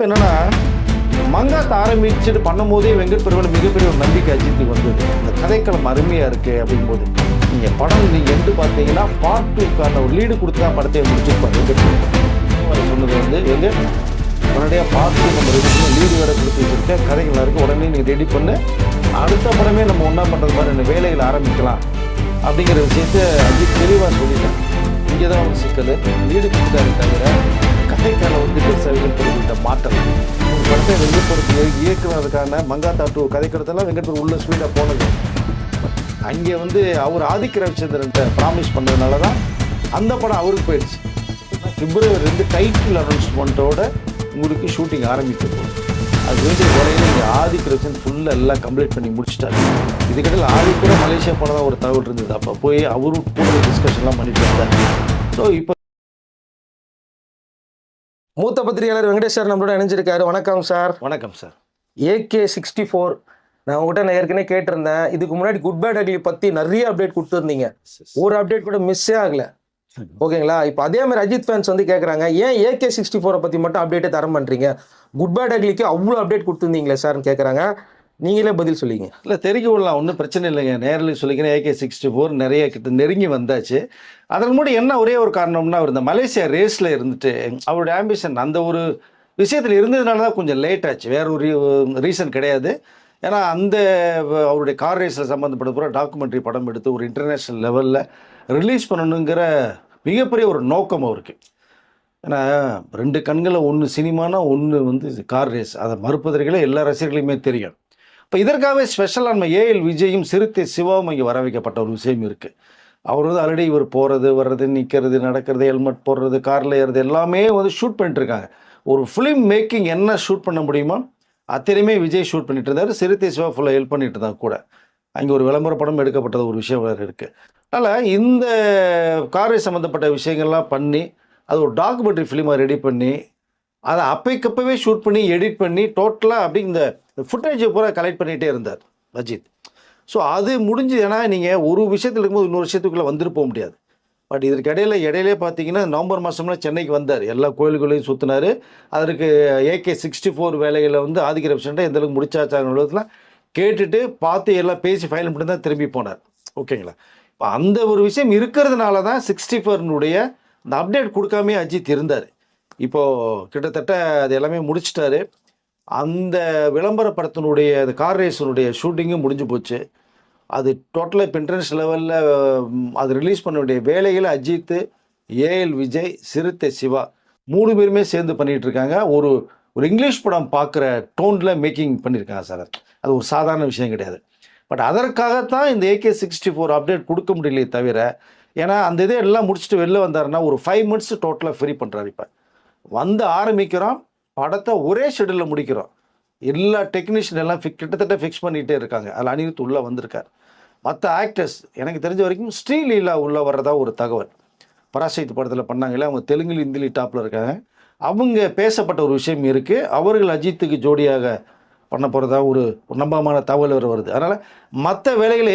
இப்போ என்னன்னா மங்காத்த ஆரம்பிச்சுட்டு பண்ணும்போதே வெங்கட் பிரபு மிகப்பெரிய ஒரு நம்பிக்கை அஜித்துக்கு வந்தது. இந்த கதைக்களம் அருமையாக இருக்குது அப்படிங்கும்போது நீங்கள் படம் நீங்கள் எண்டு பார்த்தீங்கன்னா பார்ட் 2க்கான ஒரு லீடு கொடுத்து தான் படத்தை முடிச்சிருப்பார் வெங்கட் பிரபு. சொன்னது வந்து வெங்கட் உடனடியாக பார்ட் 2 நம்ம ரெடி பண்ணி லீடு வேறு கொடுத்து வச்சுருக்கேன், கதைகள் இருக்குது, உடனே நீங்கள் ரெடி பண்ணு, அடுத்த படமே நம்ம ஒன்றா பண்ணுறது மாதிரி இந்த வேலைகளை ஆரம்பிக்கலாம் அப்படிங்கிற விஷயத்தை அஜித் தெளிவாக சொல்லிட்டேன். இங்கே தான் வந்து சிக்கல், லீடு கொடுத்தாரு தவிர கதைக்கால வந்து பெருசாக வெங்கட் பிரபுகிட்ட மாற்றம். ஒரு படத்தை வெங்கட் பிரபு இயக்குனதுக்கான மங்காத்தா 2 கதைக்கிறதெல்லாம் வெங்கட் பிரபு உள்ள ஸ்பீடாக போனது. அங்கே வந்து அவர் ஆதிக்க ரவிச்சந்திரன்ட்ட ப்ராமிஸ் பண்ணதுனால தான் அந்த படம் அவருக்கு போயிடுச்சு. February 2 டைட்டில் அனௌன்ஸ்மெண்ட்டோட உங்களுக்கு ஷூட்டிங் ஆரம்பிக்க போகுது. அது வேண்டிய வேலையில் இங்கே ஆதிக்க ரவிச்சந்திரன் ஃபுல்லாக எல்லாம் கம்ப்ளீட் பண்ணி முடிச்சிட்டாரு. இதுக்கிட்ட ஆதிக்க கூட மலேசியா போனதான் ஒரு தகவல் இருந்தது. அப்போ போய் அவரும் கூட டிஸ்கஷன்லாம் பண்ணிட்டு இருந்தார். ஸோ இப்போ மூத்த பத்திரிகையாளர் வெங்கடேஷ் சார் நம்மளோட இணைஞ்சிருக்காரு. வணக்கம் சார். வணக்கம் சார். AK64 நான் உங்கள்கிட்ட நான் ஏற்கனவே கேட்டிருந்தேன். இதுக்கு முன்னாடி குட் பேட் அக்லி பற்றி நிறைய அப்டேட் கொடுத்துருந்தீங்க, ஒரு அப்டேட் கூட மிஸ்ஸே ஆகலை. ஓகேங்களா? இப்போ அதே மாதிரி அஜித் ஃபேன்ஸ் வந்து கேட்குறாங்க, ஏன் AK64 பற்றி மட்டும் அப்டேட்டே தர பண்ணுறீங்க, குட் பேட் அக்லிக்கு அவ்வளோ அப்டேட் கொடுத்துருந்தீங்களே சார்னு கேட்குறாங்க. நீங்களே பதில் சொல்லிங்க. இல்லை தெரிவிக்க விடலாம், ஒன்றும் பிரச்சனை இல்லைங்க. நேரில் சொல்லிக்கிறேன், AK64 நிறைய கிட்ட நெருங்கி வந்தாச்சு. அதன் மூலம் என்ன ஒரே ஒரு காரணம்னா, அவர் இந்த மலேசியா ரேஸில் இருந்துட்டு அவருடைய ஆம்பிஷன் அந்த ஒரு விஷயத்தில் இருந்ததுனால தான் கொஞ்சம் லேட் ஆச்சு. வேற ஒரு ரீசன் கிடையாது. ஏன்னா அந்த அவருடைய கார் ரேஸில் சம்மந்தப்பட்ட பூரா டாக்குமெண்ட்ரி படம் எடுத்து ஒரு இன்டர்நேஷ்னல் லெவலில் ரிலீஸ் பண்ணணுங்கிற மிகப்பெரிய ஒரு நோக்கம் அவருக்கு. ஏன்னா 2 கண்களில் ஒன்று சினிமானா ஒன்று வந்து கார் ரேஸ், அதை மறுப்பதற்களே எல்லா ரசிகர்களுமே தெரியும். இப்போ இதற்காகவே ஸ்பெஷலாக நம்ம AL விஜயும் சிறுத்தை சிவாவும் இங்கே வர வைக்கப்பட்ட ஒரு விஷயம் இருக்குது. அவர் வந்து ஆல்ரெடி இவர் போகிறது வர்றது நிற்கிறது நடக்கிறது ஹெல்மெட் போடுறது காரில் ஏறுறது எல்லாமே வந்து ஷூட் பண்ணிட்டுருக்காங்க. ஒரு ஃபிலிம் மேக்கிங் என்ன ஷூட் பண்ண முடியுமோ அத்தனையுமே விஜய் ஷூட் பண்ணிட்டு இருந்தார். சிறுத்தை சிவா ஃபுல்லாக ஹெல்ப் பண்ணிட்டு இருந்தாங்க கூட. அங்கே ஒரு விளம்பர படம் எடுக்கப்பட்டது ஒரு விஷயம் வேறு இருக்குது. அதனால் இந்த காரை சம்மந்தப்பட்ட விஷயங்கள்லாம் பண்ணி அது ஒரு டாக்குமெண்ட்ரி ஃபிலிமாக ரெடி பண்ணி அதை அப்பைக்கப்பவே ஷூட் பண்ணி எடிட் பண்ணி டோட்டலாக அப்படி இந்த ஃபுட்டேஜை பூரா கலெக்ட் பண்ணிகிட்டே இருந்தார் அஜித். ஸோ அது முடிஞ்சு, ஏன்னா நீங்கள் ஒரு விஷயத்தில் இருக்கும்போது இன்னொரு விஷயத்துக்குள்ளே வந்துட்டு போக முடியாது. பட் இதற்கு இடையிலே பார்த்தீங்கன்னா நவம்பர் மாதம்லாம் சென்னைக்கு வந்தார், எல்லா கோயில்களையும் சுற்றினார். அதற்கு AK64 வேலைகளை வந்து ஆதிக்க ரவிச்சந்திரன் எந்த அளவுக்கு முடிச்சாச்சாங்கலாம் கேட்டுட்டு பார்த்து எல்லாம் பேசி ஃபைல் பண்ணி தான் திரும்பி போனார். ஓகேங்களா? இப்போ அந்த ஒரு விஷயம் இருக்கிறதுனால தான் 64னுடைய இந்த அப்டேட் கொடுக்காமே அஜித் இருந்தார். இப்போது கிட்டத்தட்ட அது எல்லாமே முடிச்சிட்டாரு. அந்த விளம்பர படத்தினுடைய அந்த கார் ரேஸனுடைய ஷூட்டிங்கும் முடிஞ்சு போச்சு. அது டோட்டலாக இப்போ இன்டர்நேஷ்னல் லெவலில் அது ரிலீஸ் பண்ண வேண்டிய வேலையில் அஜித், AL விஜய், சிறுத்தை சிவா 3 பேருமே சேர்ந்து பண்ணிகிட்ருக்காங்க. ஒரு இங்கிலீஷ் படம் பார்க்குற டோனில் மேக்கிங் பண்ணியிருக்காங்க சார். அது ஒரு சாதாரண விஷயம் கிடையாது. பட் அதற்காகத்தான் இந்த AK64 அப்டேட் கொடுக்க முடியலையே தவிர, ஏன்னா அந்த இதே எல்லாம் முடிச்சுட்டு வெளில வந்தாருன்னா ஒரு 5 months டோட்டலாக ஃப்ரீ பண்ணுறாரு. இப்போ வந்து ஆரம்பிக்கிறோம், படத்தை ஒரே ஷெடியூலில் முடிக்கிறோம். எல்லா டெக்னீஷியன் எல்லாம் கிட்டத்தட்ட ஃபிக்ஸ் பண்ணிகிட்டே இருக்காங்க. அதில் அனிருத் உள்ளே வந்திருக்கார். மற்ற ஆக்டர்ஸ் எனக்கு தெரிஞ்ச வரைக்கும் ஸ்ரீலீலா உள்ளே வர்றதா ஒரு தகவல். பராசைத் படத்தில் பண்ணாங்களே, அவங்க தெலுங்குல இந்திலி டாப்பில் இருக்காங்க. அவங்க பேசப்பட்ட ஒரு விஷயம் இருக்குது. அவர்கள் அஜித்துக்கு ஜோடியாக பண்ண போகிறதா ஒரு நம்பகமான தகவல் வருது. அதனால் மற்ற வேலைகளை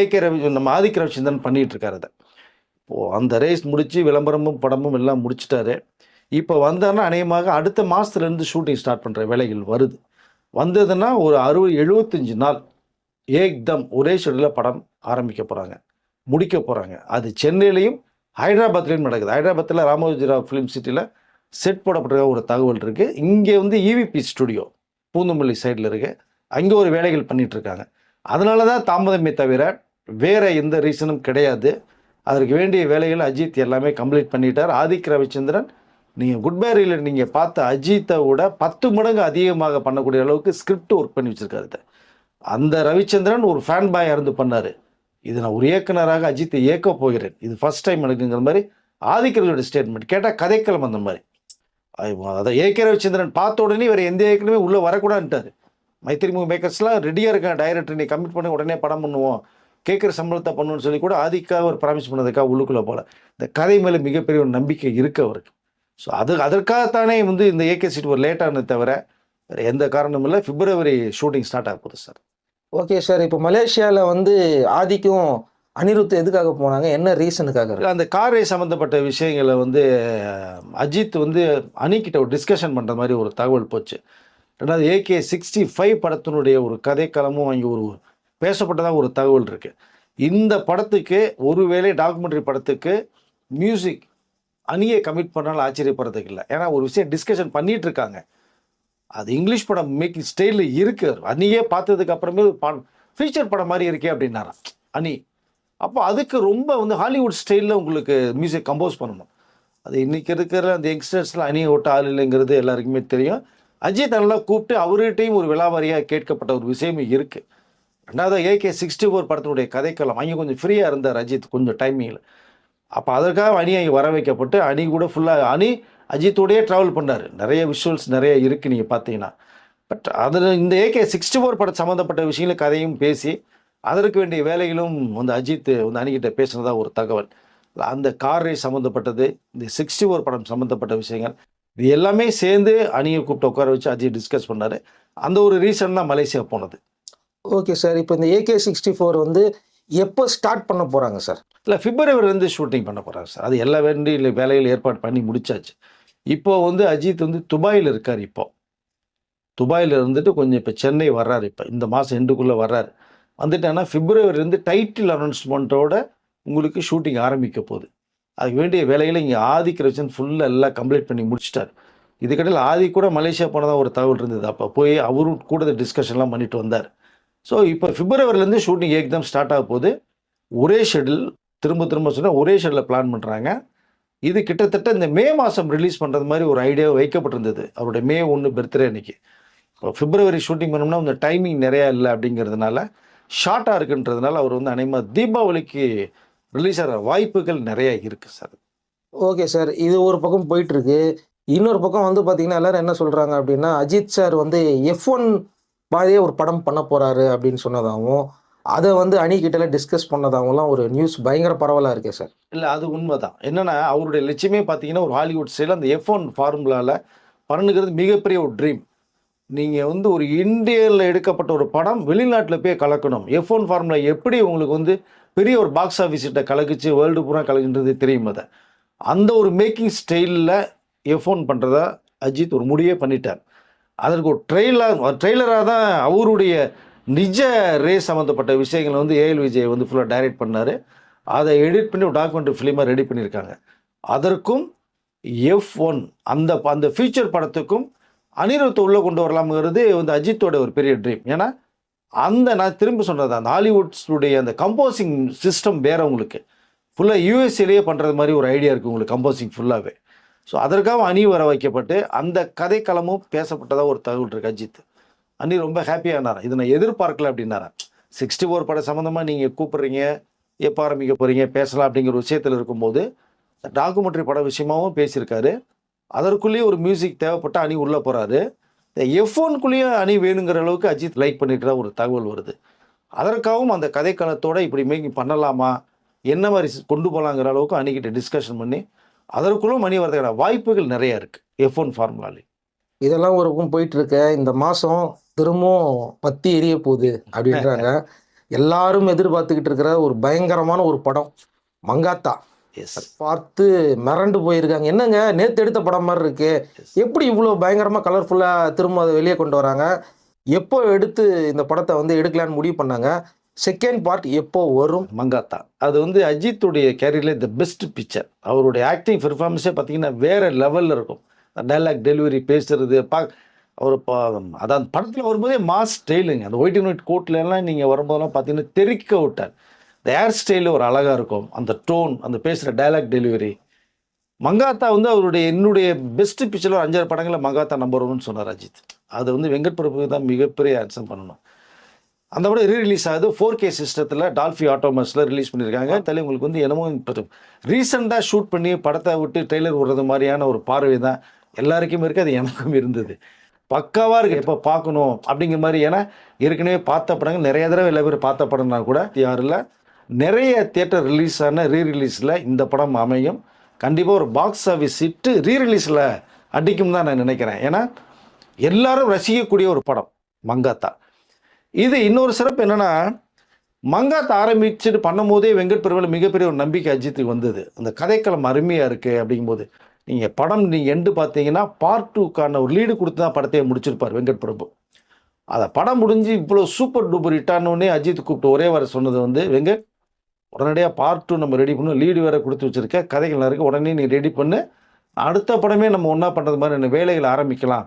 நம்ம ஆதிக்க ரவிச்சந்திரன் பண்ணிகிட்ருக்காரு. அதை இப்போது அந்த ரேஸ் முடித்து விளம்பரமும் படமும் எல்லாம் முடிச்சிட்டாரு. இப்போ வந்தார்னா அநேகமாக அடுத்த மாதத்துலேருந்து ஷூட்டிங் ஸ்டார்ட் பண்ணுற வேலைகள் வருது. வந்ததுன்னா ஒரு 60-75 நாள் ஏக்தம் ஒரே ஷெடியூலில் படம் ஆரம்பிக்க போகிறாங்க, முடிக்க போகிறாங்க. அது சென்னையிலையும் ஹைதராபாத்லேயும் நடக்குது. ஹைதராபாத்தில் ராமோஜிராவ் ஃபிலிம் சிட்டியில் செட் போடப்பட்ட ஒரு தகவல் இருக்குது. இங்கே வந்து EVP ஸ்டுடியோ பூந்தமல்லி சைடில் இருக்குது, அங்கே ஒரு வேலைகள் பண்ணிகிட்ருக்காங்க. அதனால தான் தாமதமே தவிர வேறு எந்த ரீசனும் கிடையாது. அதற்கு வேண்டிய வேலைகள் அஜித் எல்லாமே கம்ப்ளீட் பண்ணிட்டார். ஆதிக்க ரவிச்சந்திரன் நீங்கள் குட் பேரியில் நீங்கள் பார்த்த அஜித்தை விட 10 மடங்கு அதிகமாக பண்ணக்கூடிய அளவுக்கு ஸ்கிரிப்ட் ஒர்க் பண்ணி வச்சுருக்காரு. அந்த ரவிச்சந்திரன் ஒரு ஃபேன் பாயாக இருந்து பண்ணார். இது நான் ஒரு இயக்குனராக அஜித்தை இயக்க போகிறேன், இது ஃபஸ்ட் டைம் எனக்குங்கிற மாதிரி ஆதிக்கிறதோட ஸ்டேட்மெண்ட் கேட்டால் கதைக்களம் அந்த மாதிரி. அதை AK ரவிச்சந்திரன் பார்த்த உடனே இவர் எந்த இயக்குனமே உள்ளே வரக்கூடாதுன்ட்டார். மைத்திரி மூவி மேக்கர்ஸ்லாம் ரெடியாக இருக்காங்க, டைரக்டர் நீ கமிட் பண்ணி உடனே படம் பண்ணுவோம், கேட்குற சம்பளத்தை பண்ணுவோன்னு சொல்லி கூட ஆதிக்காக ஒரு ப்ராமிஸ் பண்ணதுக்காக உள்ளுக்குள்ளே போல. இந்த கதை மேலே மிகப்பெரிய ஒரு நம்பிக்கை இருக்குது அவருக்கு. ஸோ அதற்காகத்தானே வந்து இந்த AK64 லேட்டானது தவிர வேறு எந்த காரணமும் இல்லை. February ஷூட்டிங் ஸ்டார்ட் ஆக போகுது சார். Okay sir. இப்போ மலேசியாவில் வந்து ஆதிக்கும் அனிருத் எதுக்காக போனாங்க, என்ன ரீசனுக்காக? அந்த கார் ரேஸ் சம்மந்தப்பட்ட விஷயங்களை வந்து அஜித் வந்து அணிக்கிட்ட ஒரு டிஸ்கஷன் பண்ணுற மாதிரி ஒரு தகவல் போச்சு. ரெண்டாவது AK65 படத்தினுடைய ஒரு கதைக்களமும் அங்கே ஒரு பேசப்பட்டதாக ஒரு தகவல் இருக்குது. இந்த படத்துக்கு ஒருவேளை டாக்குமெண்ட்ரி படத்துக்கு மியூசிக் அணியை கமிட் பண்ணாலும் ஆச்சரியப்படுறதுக்கு இல்லை. ஏன்னா ஒரு விஷயம் டிஸ்கஷன் பண்ணிட்டு இருக்காங்க. அது இங்கிலீஷ் படம் மேக்கிங் ஸ்டைலில் இருக்கு. அணியே பார்த்ததுக்கு அப்புறமே ஃபீச்சர் படம் மாதிரி இருக்கே அப்படின்னாராம் அணி. அப்போ அதுக்கு ரொம்ப வந்து ஹாலிவுட் ஸ்டைலில் உங்களுக்கு மியூசிக் கம்போஸ் பண்ணணும். அது இன்றைக்கி இருக்கிற அந்த யங்ஸ்டர்ஸில் அணியை ஓட்ட ஆள் இல்லைங்கிறது எல்லாருக்குமே தெரியும். அஜித் நல்லா கூப்பிட்டு அவர்கிட்டையும் ஒரு விலாவாரியாக கேட்கப்பட்ட ஒரு விஷயமும் இருக்குது. ரெண்டாவது AK64 படத்தினுடைய கதைக்களம் அங்கே கொஞ்சம் ஃப்ரீயாக இருந்தார் அஜித் கொஞ்சம் டைமிங்கில். அப்போ அதற்காக அணி அங்கே வர வைக்கப்பட்டு அணி கூட ஃபுல்லாக அணி அஜித்தோடையே ட்ராவல் பண்ணார். நிறைய விஷுவல்ஸ் நிறைய இருக்குது நீங்கள் பார்த்தீங்கன்னா. பட் அதில் இந்த AK64 படம் சம்மந்தப்பட்ட விஷயங்களும் கதையும் பேசி அதற்கு வேண்டிய வேலைகளும் வந்து அஜித் வந்து அணிகிட்ட பேசுனதா ஒரு தகவல். அந்த கார் ரேஸ் சம்மந்தப்பட்டது, இந்த 64 படம் சம்மந்தப்பட்ட விஷயங்கள், இது எல்லாமே சேர்ந்து அணியை கூப்பிட்டு உட்கார வச்சு அஜித் டிஸ்கஸ் பண்ணார். அந்த ஒரு ரீசன் தான் மலேசியா போனது. Okay sir. இப்போ இந்த AK64 வந்து எப்போ ஸ்டார்ட் பண்ண போகிறாங்க சார்? இல்லை, பிப்ரவரிலேருந்து ஷூட்டிங் பண்ண போகிறாங்க சார். அது எல்லா வேலைகள் ஏற்பாடு பண்ணி முடிச்சாச்சு. இப்போ வந்து அஜித் வந்து துபாயில் இருக்கார். இப்போ துபாயில் இருந்துட்டு கொஞ்சம் இப்போ சென்னை வர்றாரு. இப்போ இந்த மாதம் எண்டுக்குள்ளே வர்றாரு. வந்துட்டாங்கன்னா பிப்ரவரிலேருந்து டைட்டில் அனௌன்ஸ்மெண்ட்டோட உங்களுக்கு ஷூட்டிங் ஆரம்பிக்க போகுது. அதுக்கு வேண்டிய வேலைகளை இங்கே ஆதி கிருஷ்ணன் ஃபுல்லாக எல்லாம் கம்ப்ளீட் பண்ணி முடிச்சிட்டார். இதுக்கடையில் ஆதி கூட மலேசியா போனதாக ஒரு தகவல் இருந்தது. அப்போ போய் அவரும் கூட டிஸ்கஷன்லாம் பண்ணிட்டு வந்தார். ஸோ இப்போ பிப்ரவரிலேருந்து ஷூட்டிங் ஏக்தம் ஸ்டார்ட் ஆக போகுது. ஒரே ஷெடியூல், திரும்ப சொன்னால் ஒரே ஷெடியூலில் பிளான் பண்ணுறாங்க. இது கிட்டத்தட்ட இந்த மே மாதம் ரிலீஸ் பண்ணுறது மாதிரி ஒரு ஐடியா வைக்கப்பட்டிருந்தது. அவருடைய May 1 பர்த்டே அன்னைக்கு. இப்போ பிப்ரவரி ஷூட்டிங் பண்ணோம்னா இந்த டைமிங் நிறையா இல்லை அப்படிங்கிறதுனால, ஷார்ட்டாக இருக்குன்றதுனால அவர் வந்து அநேகமாக தீபாவளிக்கு ரிலீஸ் ஆகிற வாய்ப்புகள் நிறையா இருக்குது சார். Okay sir. இது ஒரு பக்கம் போயிட்டுருக்கு. இன்னொரு பக்கம் வந்து பார்த்தீங்கன்னா எல்லோரும் என்ன சொல்கிறாங்க அப்படின்னா, அஜித் சார் வந்து F1 மாதிரியே ஒரு படம் பண்ண போகிறாரு அப்படின்னு சொன்னதாகவும், அதை வந்து அணிகிட்ட டிஸ்கஸ் பண்ணதாகவும்லாம் ஒரு நியூஸ் பயங்கர பரவலாக இருக்கே சார். இல்லை, அது உண்மை தான். என்னென்னா அவருடைய லட்சியமே பார்த்தீங்கன்னா ஒரு ஹாலிவுட் ஸ்டைல் அந்த F1 ஃபார்முலாவில் பண்ணுங்கிறது மிகப்பெரிய ஒரு ட்ரீம். நீங்கள் வந்து ஒரு இந்தியாவில் எடுக்கப்பட்ட ஒரு படம் வெளிநாட்டில் போய் கலக்கணும். F1 ஃபார்முலா எப்படி உங்களுக்கு வந்து பெரிய ஒரு பாக்ஸ் ஆஃபீஸ்கிட்ட கலக்குச்சு, வேர்ல்டு பூரா கலக்குன்றது தெரியும். அதை அந்த ஒரு மேக்கிங் ஸ்டைலில் F1 பண்ணுறதா அஜித் ஒரு முடிவே பண்ணிட்டார். அதற்கு ஒரு ட்ரெய்லராக தான் அவருடைய நிஜ ரேஸ் சம்மந்தப்பட்ட விஷயங்களை வந்து AL விஜய் வந்து ஃபுல்லாக டைரக்ட் பண்ணார். அதை எடிட் பண்ணி ஒரு டாக்குமெண்ட்ரி ஃபிலிமாக ரெடி பண்ணியிருக்காங்க. அதற்கும் F1 அந்த ஃபியூச்சர் படத்துக்கும் அனிருத்தை உள்ளே கொண்டு வரலாம்ங்கிறது வந்து அஜித்தோட ஒரு பெரிய ட்ரீம். ஏன்னா நான் திரும்ப சொன்னது அந்த ஹாலிவுட்ஸுடைய அந்த கம்போசிங் சிஸ்டம் வேறு உங்களுக்கு ஃபுல்லாக யூஎஸ்ஏலேயே பண்ணுறது மாதிரி ஒரு ஐடியா இருக்குது உங்களுக்கு கம்போசிங் ஃபுல்லாகவே. ஸோ அதற்காக அணி வர வைக்கப்பட்டு அந்த கதைக்களமும் பேசப்பட்டதாக ஒரு தகவல் இருக்குது. அஜித் அணி ரொம்ப ஹாப்பியானாரா, இதை நான் எதிர்பார்க்கல அப்படின்னாரா. 64 படம் சம்மந்தமாக நீங்கள் கூப்பிட்றீங்க, எப்போ ஆரம்பிக்க போகிறீங்க, பேசலாம் அப்படிங்கிற விஷயத்தில் இருக்கும்போது டாக்குமெண்ட்ரி படம் விஷயமாகவும் பேசியிருக்காரு. அதற்குள்ளேயே ஒரு மியூசிக் தேவைப்பட்ட அணி உள்ளே போகிறாரு. இந்த F1க்குள்ளேயே அணி வேணுங்கிற அளவுக்கு அஜித் லைக் பண்ணிக்கிற ஒரு தகவல் வருது. அதற்காகவும் அந்த கதைக்களத்தோடு இப்படி மேக்கிங் பண்ணலாமா, என்ன மாதிரி கொண்டு போகலாங்கிற அளவுக்கு அணிக்கிட்ட டிஸ்கஷன் பண்ணி அதற்குள்ளும் மணி வரதுக்கான வாய்ப்புகள் நிறையா இருக்குது F1 ஃபார்முலாலே. இதெல்லாம் ஒரு பக்கம் போயிட்டுருக்க இந்த மாதம் திரும்பவும் பத்தி எரிய போகுது அப்படின்றாங்க. எல்லாரும் எதிர்பார்த்துக்கிட்டு இருக்கிற ஒரு பயங்கரமான ஒரு படம் மங்காத்தா. பார்த்து மிரண்டு போயிருக்காங்க. என்னங்க நேற்று எடுத்த படம் மாதிரி இருக்கு, எப்படி இவ்வளோ பயங்கரமாக கலர்ஃபுல்லாக திரும்ப அதை வெளியே கொண்டு வராங்க? எப்போ எடுத்து இந்த படத்தை வந்து எடுக்கலான்னு முடிவு பண்ணாங்க? செகண்ட் பார்ட் எப்போ வரும்? மங்காத்தா அது வந்து அஜித்துடைய கேரியரில் த பெஸ்ட் பிக்சர். அவருடைய ஆக்டிங் பெர்ஃபார்மன்ஸே பார்த்தீங்கன்னா வேறு லெவலில் இருக்கும். டைலாக் டெலிவரி பேசுறது அவர் அதான் படத்தில் வரும்போதே மாஸ் ஸ்டைலுங்க. அந்த ஒயிட் அண்ட் ஒயிட் கோட்லலாம் நீங்கள் வரும்போதெல்லாம் பார்த்தீங்கன்னா தெறிக்க விட்டார். இந்த ஹேர் ஸ்டைலு ஒரு அழகாக இருக்கும், அந்த டோன், அந்த பேசுகிற டைலாக் டெலிவரி. மங்காத்தா வந்து என்னுடைய பெஸ்ட் பிக்சரில் 5-6 படங்களில் மங்காத்தா நம்பர் 1 சொன்னார் அஜித். அது வந்து வெங்கட் பிரபுக்கு தான் மிகப்பெரிய ஆன்சர் பண்ணணும். அந்த படம் ரீரிலீஸ் ஆகுது 4K சிஸ்டத்தில் டால்ஃபி ஆட்டோமஸில் ரிலீஸ் பண்ணியிருக்காங்க. தலை உங்களுக்கு வந்து என்னமோ ரீசெண்டாக ஷூட் பண்ணி படத்தை விட்டு ட்ரெய்லர் விடுறது மாதிரியான ஒரு பார்வை தான் எல்லாருக்குமே இருக்குது. அது எனக்கும் இருந்தது. பக்காவாக இருக்குது, எப்போ பார்க்கணும் அப்படிங்கிற மாதிரி. ஏன்னா ஏற்கனவே பார்த்த படங்கள் நிறைய தடவை எல்லா பேர் பார்த்த படம்னா கூட யாரில் நிறைய தியேட்டர் ரிலீஸ் ஆன ரீரிலீஸில் இந்த படம் அமையும். கண்டிப்பாக ஒரு பாக்ஸ் ஆஃபீஸ் ஹிட்டு ரீரிலீஸில் அடிக்கும் தான் நான் நினைக்கிறேன். ஏன்னா எல்லாரும் ரசிக்கக்கூடிய ஒரு படம் மங்காத்தா. இது இன்னொரு சிறப்பு என்னென்னா, மங்காத்தா ஆரம்பிச்சுட்டு பண்ணும் போதே வெங்கட் பிரபுவில் மிகப்பெரிய ஒரு நம்பிக்கை அஜித்துக்கு வந்தது. அந்த கதைக்களம் அருமையாக இருக்குது அப்படிங்கும்போது நீங்கள் படம் நீங்கள் எண்டு பார்த்தீங்கன்னா பார்ட் 2க்கான ஒரு லீடு கொடுத்து தான் படத்தையே முடிச்சிருப்பார் வெங்கட் பிரபு. அதை படம் முடிஞ்சு இவ்வளோ சூப்பர் டூப்பர் ஹிட்டானோடனே அஜித் கூப்பிட்டு ஒரே வர சொன்னது வந்து, வெங்கட் உடனடியாக பார்ட் 2 நம்ம ரெடி பண்ணணும், லீடு வேறு கொடுத்து வச்சுருக்க, கதைகள் இருக்குது, உடனே நீ ரெடி பண்ணு, அடுத்த படமே நம்ம ஒன்றா பண்ணுறது மாதிரி வேலைகளை ஆரம்பிக்கலாம்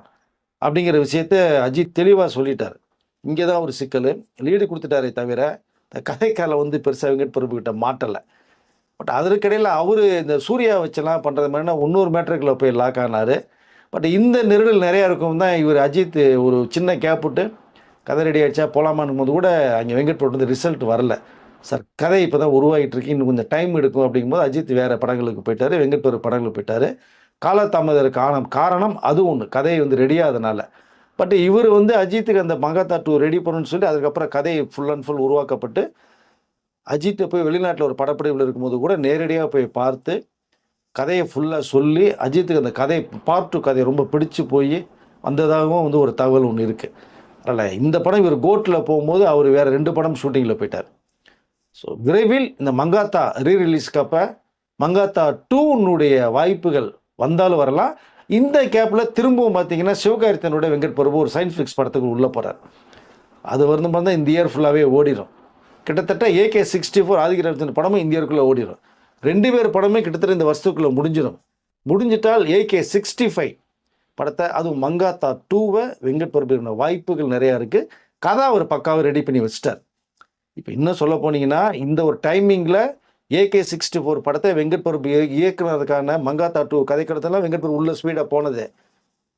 அப்படிங்கிற விஷயத்த அஜித் தெளிவாக சொல்லிட்டார். இங்கே தான் ஒரு சிக்கல். லீடு கொடுத்துட்டாரே தவிர இந்த கதைக்கால வந்து பெருசாக வெங்கட் பிரபு கிட்ட மாட்டலை. பட் அதற்கிடையில் அவர் இந்த சூர்யா வச்செல்லாம் பண்ணுறது மாதிரினா இன்னொரு மேட்ருக்குள்ளே போய் லாக் ஆனார். பட் இந்த நெருடல் நிறையா இருக்கும் தான் இவர் அஜித் ஒரு சின்ன கேப் விட்டு கதை ரெடி ஆகிடுச்சா போகலாமான்னும் போது கூட அங்கே வெங்கட் பிரபு வந்து ரிசல்ட் வரல. சார் கதை இப்போ தான் உருவாகிட்டு இருக்கு, இன்னும் கொஞ்சம் டைம் எடுக்கும் அப்படிங்கும்போது அஜித் வேறு படங்களுக்கு போயிட்டார், வெங்கட் பிரபு படங்களுக்கு போயிட்டார். காலதாமதம் காரணம் அது ஒன்று, கதை வந்து ரெடியாதனால. பட் இவர் வந்து அஜித்துக்கு அந்த மங்காத்தா 2 ரெடி பண்ணணும்னு சொல்லி அதுக்கப்புறம் கதை ஃபுல் அண்ட் ஃபுல் உருவாக்கப்பட்டு அஜித்தை போய் வெளிநாட்டில் ஒரு படப்பிடிப்பில் இருக்கும்போது கூட நேரடியாக போய் பார்த்து கதையை ஃபுல்லாக சொல்லி அஜித்துக்கு அந்த கதை பார்ட் 2 கதையை ரொம்ப பிடிச்சி போய் வந்ததாகவும் வந்து ஒரு தகவல் ஒன்று இருக்குது. அதனால் இந்த படம் இவர் கோட்டில் போகும்போது அவர் வேறு 2 படம் ஷூட்டிங்கில் போயிட்டார். ஸோ விரைவில் இந்த மங்காத்தா ரீரிலீஸ்க்கு அப்போ மங்காத்தா 2னுடைய வாய்ப்புகள் வந்தாலும் வரலாம். இந்த கேப்பில் திரும்பவும் பார்த்தீங்கன்னா சிவகார்த்திகேயனோட வெங்கட் பிரபு ஒரு சயின்ஸ் ஃபிக்ஸ் படத்துக்கு உள்ளே போகிறார். அது வந்து பார்த்தா இந்த இயர் ஃபுல்லாகவே ஓடிடும். கிட்டத்தட்ட AK-64 ஆதிக்க ரவிச்சந்திரன் படமும் இந்தியருக்குள்ளே ஓடிடும். 2 பேர் படமே கிட்டத்தட்ட இந்த வருஷத்துக்குள்ளே முடிஞ்சிடும். முடிஞ்சிட்டால் AK-65 படத்தை, அதுவும் மங்காத்தா 2வை வெங்கட் பிரபு வாய்ப்புகள் நிறையா இருக்குது. கதை அவர் பக்காவை ரெடி பண்ணி வச்சிட்டார். இப்போ இன்னும் சொல்ல போனீங்கன்னா இந்த ஒரு டைமிங்கில் AK-64 படத்தை வெங்கட் பிரபு இயக்குனதுக்கான மங்காத்தா 2 கதைக்களத்தெல்லாம் வெங்கட் பிரபு உள்ள ஸ்பீடாக போனது.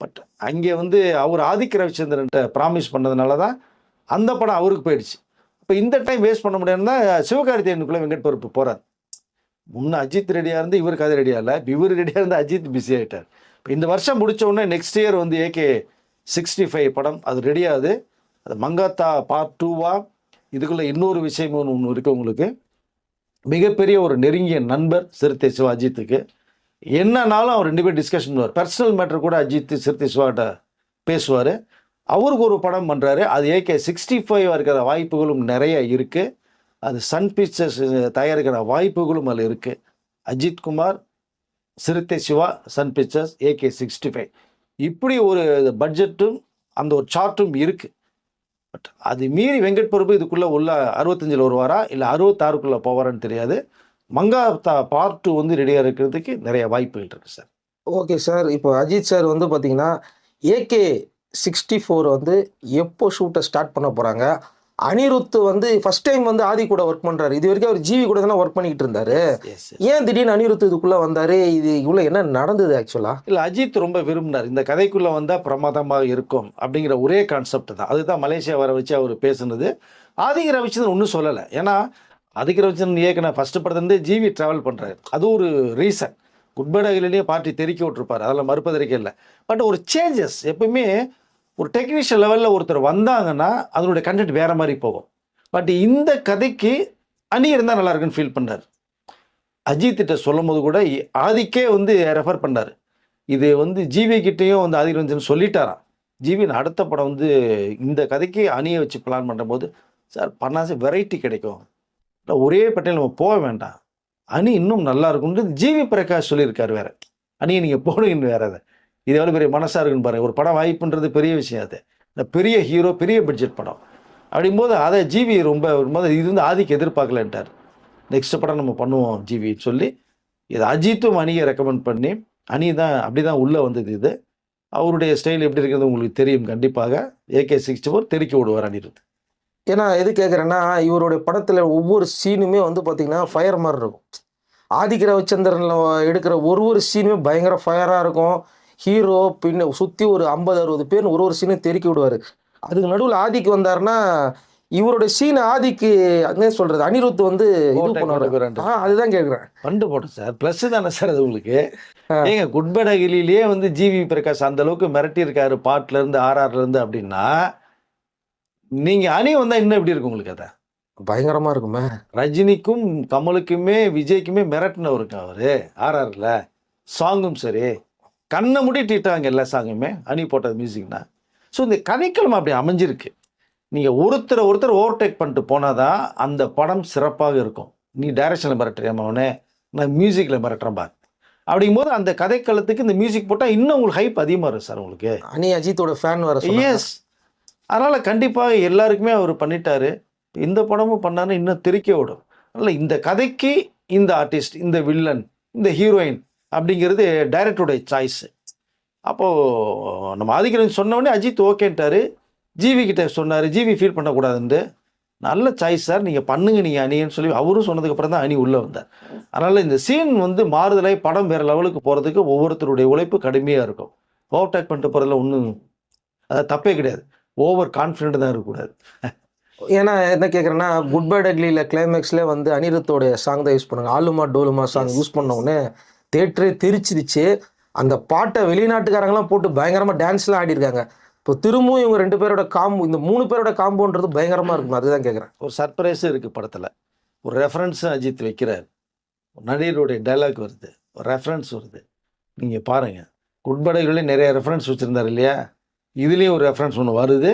பட் அங்கே வந்து அவர் ஆதிக்க ரவிச்சந்திரன்ட்ட ப்ராமிஸ் பண்ணதுனால தான் அந்த படம் அவருக்கு போயிடுச்சு. இப்போ இந்த டைம் வேஸ்ட் பண்ண முடியாதுன்னா சிவகார்த்திகேயனுக்குள்ளே வெங்கட் பிரபு போகிறார். முன்னே அஜித் ரெடியாக இருந்து இவர் கதை ரெடியாக இல்லை, இப்போ இவர் ரெடியாக இருந்து அஜித் பிஸி ஆகிட்டார். இப்போ இந்த வருஷம் முடித்த உடனே நெக்ஸ்ட் இயர் வந்து AK-65 படம் அது ரெடியாகுது. அது மங்காத்தா பார்ட் 2வா, இதுக்குள்ளே இன்னொரு விஷயம் ஒன்று இருக்குது. உங்களுக்கு மிகப்பெரிய ஒரு நெருங்கிய நண்பர் சிறுத்தை சிவா அஜித்துக்கு. என்னன்னாலும் அவர் 2 பேர் டிஸ்கஷன் பண்ணுவார். பர்சனல் மேட்டர் கூட அஜித் சிறுத்தை சிவாட்ட பேசுவார். அவருக்கு ஒரு படம் பண்ணுறாரு, அது AK-65 இருக்கிற வாய்ப்புகளும் நிறைய இருக்குது. அது சன் பிக்சர்ஸ் தயாரிக்கிற வாய்ப்புகளும் அதில் இருக்குது. Ajith Kumar, Siruthai Siva, Sun pictures, AK-65 இப்படி ஒரு பட்ஜெட்டும் அந்த ஒரு சார்ட்டும் இருக்குது. பட் அது மீறி வெங்கட் பிரபு இதுக்குள்ளே உள்ள 65 வருவாரா இல்லை 66க்குள்ளே போவாரான்னு தெரியாது. மங்காத்தா பார்ட் 2 வந்து ரெடியாக இருக்கிறதுக்கு நிறைய வாய்ப்புகள் இருக்குது சார். Okay sir. இப்போ அஜித் சார் வந்து பார்த்தீங்கன்னா AK-64 வந்து எப்போ ஷூட்டை ஸ்டார்ட் பண்ண போகிறாங்க? அனிருத் வந்து ஃபர்ஸ்ட் டைம் வந்து ஆதி கூட ஒர்க் பண்ணுறாரு. இது வரைக்கும் அவர் ஜிவி கூட தானே ஒர்க் பண்ணிக்கிட்டு இருந்தாரு. ஏன் திடீர்னு அனிருத் இதுக்குள்ளே வந்தார்? இது இவ்வளோ என்ன நடந்தது ஆக்சுவலாக? இல்லை, அஜித் ரொம்ப விரும்பினார் இந்த கதைக்குள்ளே வந்தால் பிரமாதமாக இருக்கும் அப்படிங்கிற ஒரே கான்செப்ட் தான். அதுதான் மலேசியா வர வச்சு அவர் பேசுனது. ஆதிக்க ரவிச்சந்திரன் ஒன்றும் சொல்லலை. ஏன்னா ஆதிக்க ரவிச்சந்திரன் இயக்குன ஃபஸ்ட்டு படத்துலேருந்து ஜிவி ட்ராவல் பண்ணுறாரு. அது ஒரு ரீசன். குட் பை அகிலேயே பார்ட்டி தெறிக்க விட்டுருப்பார், அதெல்லாம் மறுப்பதற்கே இல்லை. பட் ஒரு சேஞ்சஸ் எப்பவுமே ஒரு டெக்னீஷியன் லெவலில் ஒருத்தர் வந்தாங்கன்னா அதனுடைய கண்டென்ட் வேறு மாதிரி போகும். பட் இந்த கதைக்கு அணி இருந்தால் நல்லா இருக்குன்னு ஃபீல் பண்ணார். அஜித்திட்ட சொல்லும் போது கூட ஆதிக்கே வந்து ரெஃபர் பண்ணார். இது வந்து ஜிவி கிட்டேயும் வந்து ஆதிக்க ரவிச்சந்திரன் சொல்லிட்டாராம். ஜிவின் அடுத்த படம் வந்து இந்த கதைக்கு அணியை வச்சு பிளான் பண்ணும்போது, சார் பண்ணாசே வெரைட்டி கிடைக்கும், ஒரே பட்டியல் நம்ம போக வேண்டாம், அணி இன்னும் நல்லா இருக்கும்னு ஜிவி பிரகாஷ் சொல்லியிருக்காரு. வேறு அணியை நீங்கள் போடுங்கன்னு வேறு. அதை இது எவ்வளோ பெரிய மனசாக இருக்குன்னு பாருங்கள். ஒரு படம் வாய்ப்புன்றது பெரிய விஷயம். அது இந்த பெரிய ஹீரோ பெரிய பட்ஜெட் படம் அப்படிங்கும்போது அதை ஜிவி ரொம்ப இது வந்து ஆதிக்கு எதிர்பார்க்கலன்ட்டார். நெக்ஸ்ட் படம் நம்ம பண்ணுவோம் ஜிவின்னு சொல்லி இது அஜித்தும் அணியை ரெக்கமெண்ட் பண்ணி அணி தான் அப்படி தான் உள்ளே வந்தது. இது அவருடைய ஸ்டைல் எப்படி இருக்கிறது உங்களுக்கு தெரியும். கண்டிப்பாக AK-64 தெறிக்க விடுவார் அனிருத். ஏன்னா எது கேட்குறேன்னா, இவருடைய படத்தில் ஒவ்வொரு சீனுமே வந்து பார்த்திங்கன்னா ஃபயர் மாதிரி இருக்கும். ஆதிக்க ரவிச்சந்திரனில் எடுக்கிற ஒரு சீனுமே பயங்கர ஃபயராக இருக்கும். ஹீரோ பின்ன சுற்றி ஒரு 50-60 பேர் ஒரு சீனை தெறிக்கி விடுவார். அதுக்கு நடுவில் ஆதிக்கு வந்தாருன்னா இவருடைய சீன் ஆதிக்கு என்ன சொல்கிறது, அனிருத் வந்து இது பண்ணுவார். அதுதான் கேட்குறேன். பண்டு போட்டோம் சார், ப்ளஸ் தானே சார் அது உங்களுக்கு. ஏங்க குட் பை அகிலேயே வந்து ஜிவி பிரகாஷ் அந்த அளவுக்கு மிரட்டியிருக்காரு பாட்டிலேருந்து RRலேருந்து அப்படின்னா நீங்கள் அணி வந்தால் இன்னும் எப்படி இருக்கும் உங்களுக்கு? அதை பயங்கரமாக இருக்குமே. ரஜினிக்கும் கமலுக்குமே விஜய்க்குமே மிரட்டினவருக்கு அவர் RRல சாங்கும் சரி கண்ணை மூடிட்டாங்க எல்லா சாங்குமே அணி போட்டது மியூசிக்னா. ஸோ இந்த கதைக்களம் அப்படி அமைஞ்சிருக்கு. நீங்கள் ஒருத்தரை ஓவர்டேக் பண்ணிட்டு போனால் தான் அந்த படம் சிறப்பாக இருக்கும். நீ டைரக்ஷனில் மிரட்டுறியாம அவனே, நான் மியூசிக்கில் மிரட்டுறேன் பார். அப்படிங்கும்போது அந்த கதைக்களத்துக்கு இந்த மியூசிக் போட்டால் இன்னும் உங்களுக்கு ஹைப் அதிகமாக இருக்கும் சார் உங்களுக்கு. அனி அஜித்தோட ஃபேன் வர சொன்னாங்க. எஸ். அதனால் கண்டிப்பாக எல்லாருக்குமே அவர் பண்ணிட்டாரு. இந்த படமும் பண்ணாருன்னு இன்னும் தெறிக்க விடும். அதனால் இந்த கதைக்கு இந்த ஆர்டிஸ்ட், இந்த வில்லன், இந்த ஹீரோயின் அப்படிங்கிறது டைரக்டருடைய சாய்ஸு. அப்போது நம்ம ஆதிக்கிறன் சொன்னோடனே அஜித் ஓகேன்ட்டாரு. ஜிவி கிட்ட சொன்னார், ஜிவி ஃபீல் பண்ணக்கூடாதுன்ட்டு. நல்ல சாய்ஸ் சார், நீங்கள் பண்ணுங்க நீங்கள் அணின்னு சொல்லி அவரும் சொன்னதுக்கப்புறம் தான் அணி உள்ளே வந்தார். அதனால் இந்த சீன் வந்து மாறுதலாய் படம் வேறு லெவலுக்கு போகிறதுக்கு ஒவ்வொருத்தருடைய உழைப்பு கடுமையாக இருக்கும். ஓவர்டேக் பண்ணிட்டு போகிறதுல ஒன்றும் அது தப்பே கிடையாது. ஓவர் கான்ஃபிடென்ட் தான் இருக்கக்கூடாது. ஏன்னா என்ன கேட்குறேன்னா, குட் பை டக்லியில் கிளைமேக்ஸில் வந்து அனிருத்தோடைய சாங் தான் யூஸ் பண்ணாங்க. ஆலுமா டோலுமா சாங் யூஸ் பண்ண உடனே தேட்டரே தெரிச்சிருச்சு. அந்த பாட்டை வெளிநாட்டுக்காரங்களாம் போட்டு பயங்கரமாக டான்ஸ்லாம் ஆடிருக்காங்க. இப்போ திரும்பவும் இவங்க 2 பேரோட காம்போ, இந்த 3 பேரோட காம்போன்றது பயங்கரமாக இருக்கும். அதுதான் கேட்குறேன். ஒரு சர்ப்ரைஸும் இருக்குது படத்தில். ஒரு ரெஃபரன்ஸும் அஜித் வைக்கிறார். நடிகருடைய டைலாக் வருது, ஒரு ரெஃபரன்ஸ் வருது. நீங்கள் பாருங்கள், குட் பை டக்லிலே நிறைய ரெஃபரன்ஸ் வச்சுருந்தார் இல்லையா? இதுலேயும் ஒரு ரெஃபரன்ஸ் ஒன்று வருது.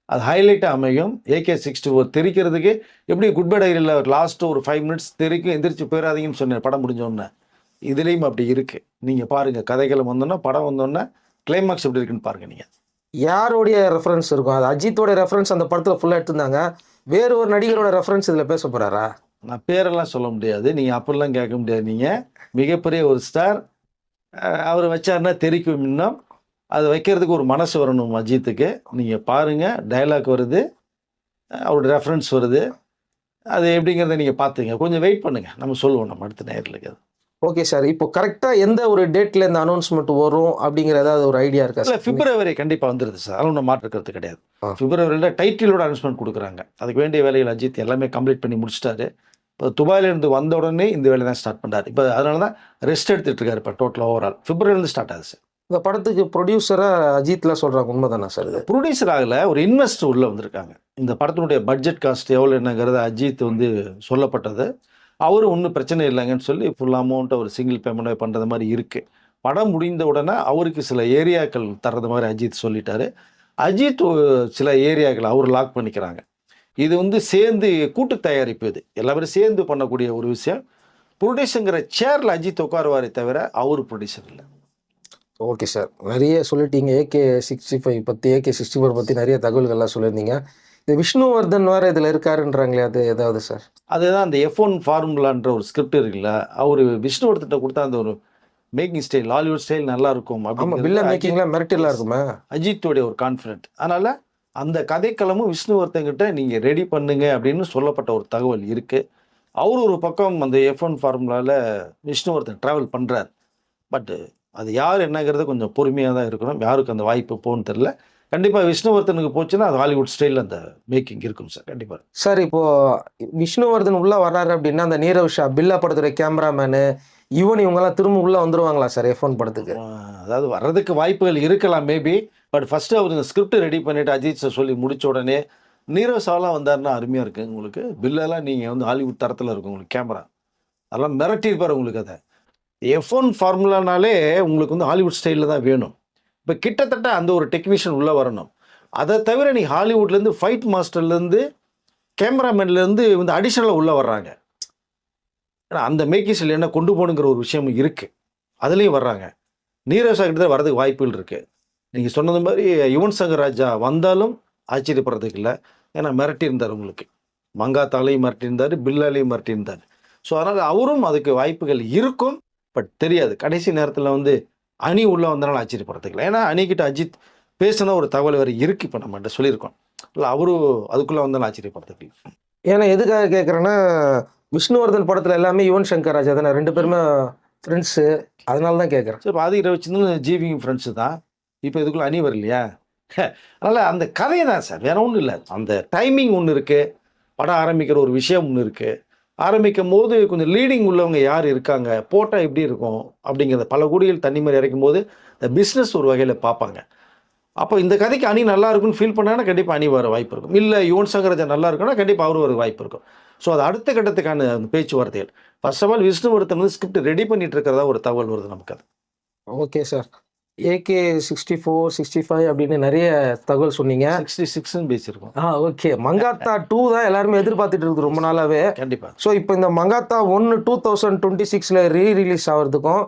அது ஹைலைட்டாக அமையும். AK-64 தெரிக்கிறதுக்கு எப்படி குட் பை டக்லியில் லாஸ்ட்டு ஒரு 5 மினிட்ஸ் தெரிக்கும், எந்திரிச்சு போயிடாதீங்கன்னு சொன்னேன் படம் முடிஞ்சோடனே. இதுலேயும் அப்படி இருக்குது. நீங்கள் பாருங்கள், கதைகள் வந்தோன்னா, படம் வந்தோன்னே கிளைமாக்ஸ் எப்படி இருக்குன்னு பாருங்கள் நீங்கள். யாரோடைய ரெஃபரன்ஸ் இருக்கும்? அது அஜித்தோட ரெஃபரன்ஸ் அந்த படத்தில் ஃபுல்லாக எடுத்திருந்தாங்க. வேறு ஒரு நடிகரோட ரெஃபரன்ஸ் இதில் பேச போகிறாரா? நான் பேரெல்லாம் சொல்ல முடியாது. நீங்கள் அப்படிலாம் கேட்க முடியாது. நீங்கள் மிகப்பெரிய ஒரு ஸ்டார், அவர் வச்சாருன்னா தெரிக்கும். இன்னும் அது வைக்கிறதுக்கு ஒரு மனசு வரணும் அஜித்துக்கு. நீங்கள் பாருங்கள், டைலாக் வருது, அவரோட ரெஃபரன்ஸ் வருது. அது எப்படிங்கிறத நீங்கள் பார்த்துங்க. கொஞ்சம் வெயிட் பண்ணுங்கள், நம்ம சொல்லுவோம் நம்ம அடுத்த நேரத்துக்கு. அது ஓகே சார். இப்போ கரெக்டாக எந்த ஒரு டேட்டில் இந்த அனௌன்ஸ்மெண்ட் வரும் அப்படிங்கிற ஏதாவது ஒரு ஐடியா இருக்கா? இல்லை, பிப்ரவரி கண்டிப்பாக வந்துடுது சார். அது ஒன்றும் மாற்றுக்கிறது கிடையாது. பிப்ரவரியில் டைட்டிலோட அனௌன்ஸ்மெண்ட் கொடுக்குறாங்க. அதுக்கு வேண்டிய வேலைகள் அஜித் எல்லாமே கம்ப்ளீட் பண்ணி முடிச்சிட்டாரு. இப்போ துபாயிலேருந்து வந்த உடனே இந்த வேலை தான் ஸ்டார்ட் பண்ணுறாரு. இப்போ அதனால தான் ரெஸ்ட் எடுத்துகிட்டு இருக்காரு. இப்போ டோட்டல் ஓவரால் பிப்ரவரிலேருந்து ஸ்டார்ட் ஆகுது சார். இந்த படத்துக்கு ப்ரொடியூசராக அஜித்லாம் சொல்கிறாங்க, உண்மை தானே சார்? இது ப்ரொடியூசர் ஆகலை, ஒரு இன்வெஸ்டர் உள்ளே வந்திருக்காங்க. இந்த படத்தினுடைய பட்ஜெட் காஸ்ட் எவ்வளோ என்னங்கிறது அஜித் வந்து சொல்லப்பட்டது. அவரும் ஒன்றும் பிரச்சனை இல்லைங்கன்னு சொல்லி ஃபுல் அமௌண்ட்டை ஒரு சிங்கிள் பேமெண்ட்டாக பண்ணுறது மாதிரி இருக்குது. படம் முடிந்த உடனே அவருக்கு சில ஏரியாக்கள் தர்றது மாதிரி அஜித் சொல்லிட்டாரு. அஜித் சில ஏரியாக்களை அவர் லாக் பண்ணிக்கிறாங்க. இது வந்து சேர்ந்து கூட்டு தயாரிப்பு, இது எல்லாரும் சேர்ந்து பண்ணக்கூடிய ஒரு விஷயம். ப்ரொடியூசருங்கிற சேரில் அஜித் உட்காருவாரே தவிர அவர் ப்ரொடியூசர் இல்லை. ஓகே சார், நிறைய சொல்லிட்டீங்க. AK-65 பற்றி, AK-64 பற்றி நிறைய தகவல்கள்லாம் சொல்லியிருந்தீங்க. இந்த விஷ்ணுவர்தன் வேறு இதில் இருக்காருன்றாங்களே, அது ஏதாவது சார்? அதுதான் அந்த F1 ஃபார்முலான்ற ஒரு ஸ்கிரிப்ட் இருக்குல்ல, அவர் விஷ்ணுவர்தன்ட்ட கொடுத்தா அந்த ஒரு மேக்கிங் ஸ்டைல், ஹாலிவுட் ஸ்டைல் நல்லா இருக்கும் பில்ல மேக்கிங்லாம் மிரட்டலாக இருக்குமா அஜித்தோடைய ஒரு கான்ஃபிடென்ட். அதனால் அந்த கதைக்களமும் விஷ்ணுவர்தன்கிட்ட நீங்கள் ரெடி பண்ணுங்க அப்படின்னு சொல்லப்பட்ட ஒரு தகவல் இருக்குது. அவர் ஒரு பக்கம் அந்த F1 ஃபார்முலாவில் விஷ்ணுவர்தன் ட்ராவல் பண்ணுறார். பட்டு அது யார் என்னங்கிறது கொஞ்சம் பொறுமையாக தான் இருக்கணும். யாருக்கு அந்த வாய்ப்பு போகணுன்னு தெரில. கண்டிப்பாக விஷ்ணுவர்தனுக்கு போச்சுன்னா அது ஹாலிவுட் ஸ்டைலில் அந்த மேக்கிங் இருக்கும் சார். கண்டிப்பாக சார். இப்போது விஷ்ணுவர்தன் உள்ளே வர்றாரு அப்படின்னா, அந்த நீரவ் ஷா, பில்லா படத்துடைய கேமராமேனு, இவங்கெல்லாம் திரும்ப உள்ளே வந்துருவாங்களா சார் F1 படத்துக்கு? அதாவது வர்றதுக்கு வாய்ப்புகள் இருக்கலாம் மேபி. பட் ஃபஸ்ட்டு அவர் இந்த ஸ்கிரிப்ட் ரெடி பண்ணிவிட்டு அஜித் சார் சொல்லி முடித்த உடனே நீரவ் ஷாலாம் வந்தாருன்னா அருமையாக இருக்குது உங்களுக்கு. பில்லெல்லாம் நீங்கள் வந்து ஹாலிவுட் தரத்தில் இருக்கும் உங்களுக்கு. கேமரா அதெல்லாம் மிரட்டியிருப்பார் உங்களுக்கு. அதை F1 ஃபார்முலானாலே உங்களுக்கு வந்து ஹாலிவுட் ஸ்டைலில் தான் வேணும். இப்போ கிட்டத்தட்ட அந்த ஒரு டெக்னீஷியன் உள்ளே வரணும். அதை தவிர நீ ஹாலிவுட்லேருந்து ஃபைட் மாஸ்டர்லேருந்து கேமராமேன்லேருந்து வந்து அடிஷ்னலாக உள்ளே வர்றாங்க. ஏன்னா அந்த மேக்கிங் ஸ்டைல் என்ன கொண்டு போகணுங்கிற ஒரு விஷயமும் இருக்குது. அதுலேயும் வர்றாங்க. நீரவ் ஷா கிட்ட வரதுக்கு வாய்ப்புகள் இருக்குது. நீங்கள் சொன்னது மாதிரி யுவன் சங்கர் ராஜா வந்தாலும் ஆச்சரியப்படுறதுக்கு இல்லை. ஏன்னா மிரட்டியிருந்தார் உங்களுக்கு. மங்காத்தாலையும் மிரட்டியிருந்தார், பில்லாலையும் மிரட்டியிருந்தார். ஸோ அதனால் அவரும் அதுக்கு வாய்ப்புகள் இருக்கும். பட் தெரியாது. கடைசி நேரத்தில் வந்து அணி உள்ளே வந்தனால ஆச்சரியப்படுறதுக்கு இல்லை. ஏன்னா அணிக்கிட்ட அஜித் பேசினா ஒரு தகவல் வேறு இருக்குது. இப்போ நம்மகிட்ட சொல்லியிருக்கோம் இல்லை, அவரும் அதுக்குள்ளே வந்தாலும் ஆச்சரியப்படுறதுக்கு இல்லை. ஏன்னா எதுக்காக கேட்குறேன்னா, விஷ்ணுவர்தன் படத்தில் எல்லாமே யுவன் சங்கர் ராஜா தானே, 2 பேருமே ஃப்ரெண்ட்ஸு. அதனால தான் கேட்குறேன். ஸோ இப்போ ஆதி ரவிச்சந்திரன் ஜிவியும் ஃப்ரெண்ட்ஸு தான். இப்போ இதுக்குள்ளே அணி வரலையா? அதனால் அந்த கதையை தான் சார், வேற ஒன்றும் இல்லை. அந்த டைமிங் ஒன்று இருக்குது. படம் ஆரம்பிக்கிற ஒரு விஷயம் ஒன்று இருக்குது. ஆரம்பிக்கும் போது கொஞ்சம் லீடிங் உள்ளவங்க யார் இருக்காங்க, போட்டால் எப்படி இருக்கும் அப்படிங்கிறத பல கோடிகள் தண்ணி மாதிரி இறக்கும் போது இந்த பிஸ்னஸ் ஒரு வகையில் பார்ப்பாங்க. அப்போ இந்த கதைக்கு அணி நல்லா இருக்குன்னு ஃபீல் பண்ணாங்கன்னா கண்டிப்பாக அணி வர வாய்ப்பு இருக்கும். இல்லை யுவன் சங்கர் ராஜா நல்லா இருக்குன்னா கண்டிப்பாக அவரு வர வாய்ப்பு இருக்கும். ஸோ அது அடுத்த கட்டத்துக்கான அந்த பேச்சுவார்த்தைகள். ஃபர்ஸ்ட் ஆஃப் ஆல் விஷ்ணுவர்தன் வந்து ஸ்கிரிப்ட் ரெடி பண்ணிட்டு இருக்கிறதா ஒரு தகவல் வருது நமக்கு. அது ஓகே சார். AK-64, 65 அப்படின்னு நிறைய தகவல் சொன்னீங்க. 66ன்னு பேசியிருக்கோம். ஓகே. மங்காத்தா 2 தான் எல்லாருமே எதிர்பார்த்துட்டு இருக்குது ரொம்ப நாளாகவே. கண்டிப்பாக. ஸோ இப்போ இந்த மங்காத்தா 1 2026 ரீ ரிலீஸ் ஆகிறதுக்கும்,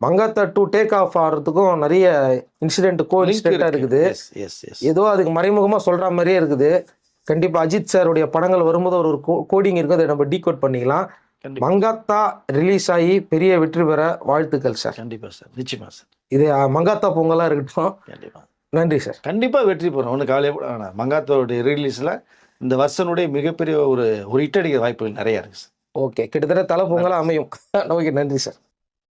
மங்காத்தா 2 டேக் ஆஃப் ஆகிறதுக்கும் நிறைய இன்சிடென்ட் கோஇன்சிடென்ட்டாக இருக்குது. எஸ் எஸ் ஏதோ அதுக்கு மறைமுகமாக சொல்கிற மாதிரியே இருக்குது. கண்டிப்பாக அஜித் சாருடைய படங்கள் வரும்போது ஒரு கோடிங் இருக்குது, அதை நம்ம டீகோட் பண்ணிக்கலாம். கண்டிப்பா மங்காத்தா ரிலீஸ் ஆகி பெரிய வெற்றி பெற வாழ்த்துக்கள் சார். கண்டிப்பா சார், நிச்சயமா சார், இது மங்காத்தா பொங்கலாக இருக்கட்டும். கண்டிப்பா நன்றி சார். கண்டிப்பா வெற்றி பெறும், ஒன்றும் கவலைப்பட வேணாம். மங்காத்தாவுடைய ரிலீஸில் இந்த வருஷனுடைய மிகப்பெரிய ஒரு ஹிட் அடிக்கிற வாய்ப்புகள் நிறையா இருக்குது சார். ஓகே, கிட்டத்தட்ட தலை பொங்கலாக அமையும். ஓகே, நன்றி சார்.